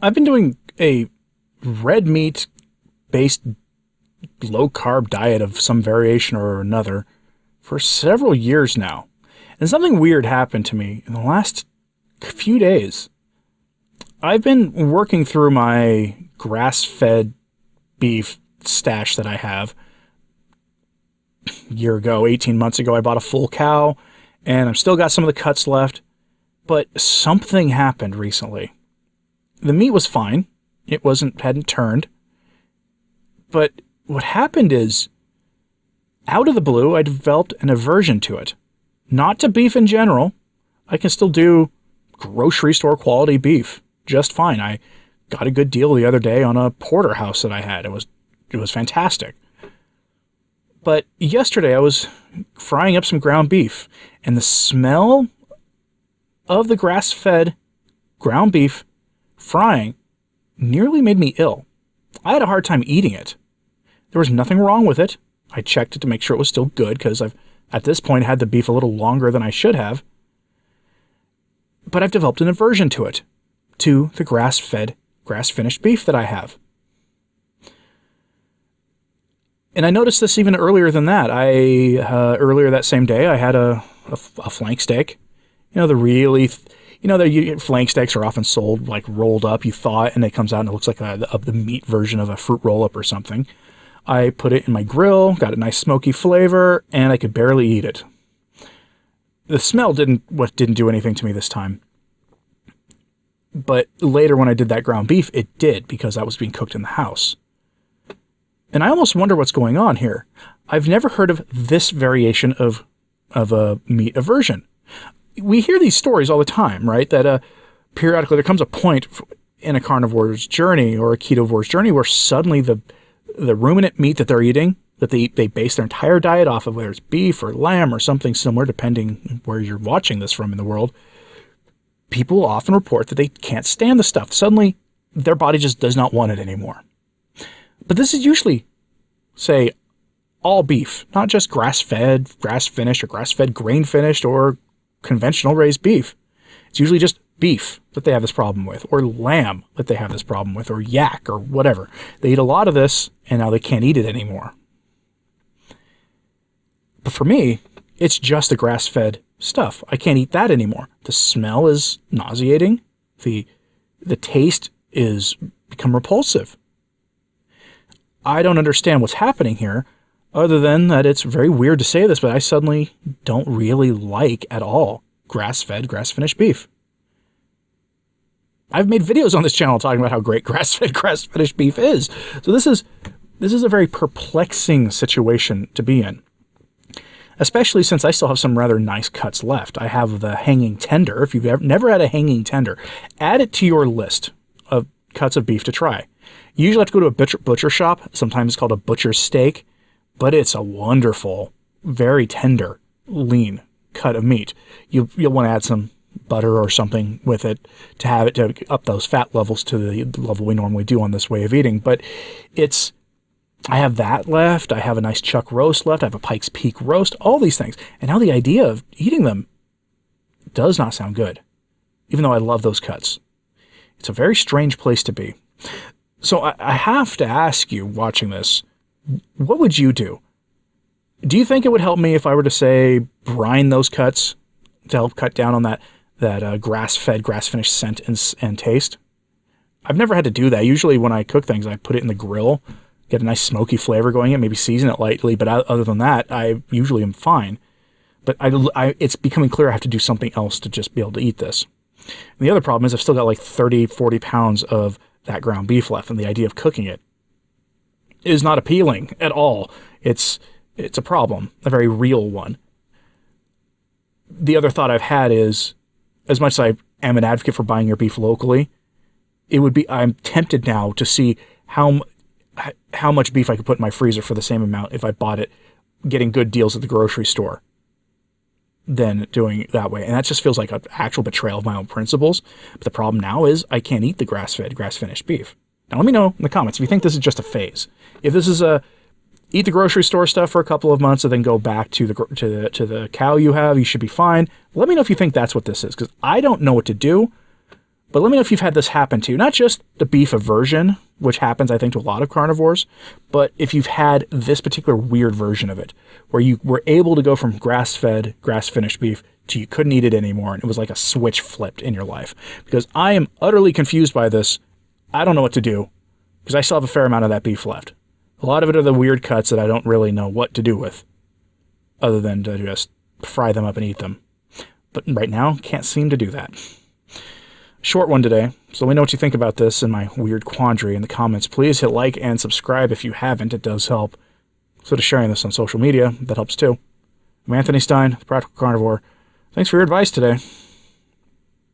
I've been doing a red meat based low carb diet of some variation or another for several years now. And something weird happened to me in the last few days. I've been working through my grass-fed beef stash that I have. A year ago, 18 months ago, I bought a full cow, and I've still got some of the cuts left. But something happened recently. The meat was fine. It hadn't turned. But what happened is, out of the blue, I developed an aversion to it. Not to beef in general. I can still do grocery store quality beef just fine. I got a good deal the other day on a porterhouse that I had. It was fantastic. But yesterday I was frying up some ground beef, and the smell of the grass-fed ground beef frying nearly made me ill. I had a hard time eating it. There was nothing wrong with it. I checked it to make sure it was still good, because I've, at this point, had the beef a little longer than I should have. But I've developed an aversion to it, to the grass-fed, grass-finished beef that I have. And I noticed this even earlier than that. Earlier that same day, I had a flank steak. You know, the flank steaks are often sold like rolled up, you thaw it, and it comes out and it looks like the meat version of a fruit roll-up or something. I put it in my grill, got a nice smoky flavor, and I could barely eat it. The smell didn't do anything to me this time. But later when I did that ground beef, it did, because that was being cooked in the house. And I almost wonder what's going on here. I've never heard of this variation of a meat aversion. We hear these stories all the time, right? That periodically there comes a point in a carnivore's journey or a ketovore's journey where suddenly the ruminant meat that they're eating, that they base their entire diet off of, whether it's beef or lamb or something similar, depending where you're watching this from in the world, people often report that they can't stand the stuff. Suddenly, their body just does not want it anymore. But this is usually, say, all beef, not just grass-fed, grass-finished, or grass-fed grain-finished, or conventional raised beef. It's usually just beef that they have this problem with, or lamb that they have this problem with, or yak, or whatever. They eat a lot of this, and now they can't eat it anymore. But for me, it's just the grass-fed stuff. I can't eat that anymore. The smell is nauseating. The taste is become repulsive. I don't understand what's happening here, other than that it's very weird to say this, but I suddenly don't really like at all grass-fed, grass-finished beef. I've made videos on this channel talking about how great grass-fed, grass-finished beef is. So this is a very perplexing situation to be in. Especially since I still have some rather nice cuts left. I have the hanging tender. If you've never had a hanging tender, add it to your list of cuts of beef to try. You usually have to go to a butcher shop. Sometimes it's called a butcher's steak, but it's a wonderful, very tender, lean cut of meat. You'll want to add some butter or something with it to have it to up those fat levels to the level we normally do on this way of eating. But I have that left. I have a nice chuck roast left. I have a Pike's Peak roast, all these things. And now the idea of eating them does not sound good, even though I love those cuts. It's a very strange place to be. So I have to ask you, watching this, what would you do? Do you think it would help me if I were to, say, brine those cuts to help cut down on that grass-fed, grass-finished scent and taste? I've never had to do that. Usually when I cook things, I put it in the grill, get a nice smoky flavor going in, maybe season it lightly, but other than that, I usually am fine. But it's becoming clear I have to do something else to just be able to eat this. And the other problem is I've still got like 30, 40 pounds of that ground beef left, and the idea of cooking it is not appealing at all. It's a problem, a very real one. The other thought I've had is, as much as I am an advocate for buying your beef locally, I'm tempted now to see how much beef I could put in my freezer for the same amount if I bought it, getting good deals at the grocery store, than doing it that way. And that just feels like an actual betrayal of my own principles. But the problem now is I can't eat the grass-fed, grass-finished beef. Now let me know in the comments if you think this is just a phase. If this is eat the grocery store stuff for a couple of months and then go back to the cow you have, you should be fine. Let me know if you think that's what this is, because I don't know what to do. But let me know if you've had this happen to you. Not just the beef aversion, which happens, I think, to a lot of carnivores, but if you've had this particular weird version of it, where you were able to go from grass-fed, grass-finished beef to you couldn't eat it anymore, and it was like a switch flipped in your life. Because I am utterly confused by this. I don't know what to do, because I still have a fair amount of that beef left. A lot of it are the weird cuts that I don't really know what to do with, other than to just fry them up and eat them. But right now, can't seem to do that. Short one today, so let me know what you think about this and my weird quandary in the comments. Please hit like and subscribe if you haven't. It does help. So to sharing this on social media, that helps too. I'm Anthony Stine, the Practical Carnivore. Thanks for your advice today.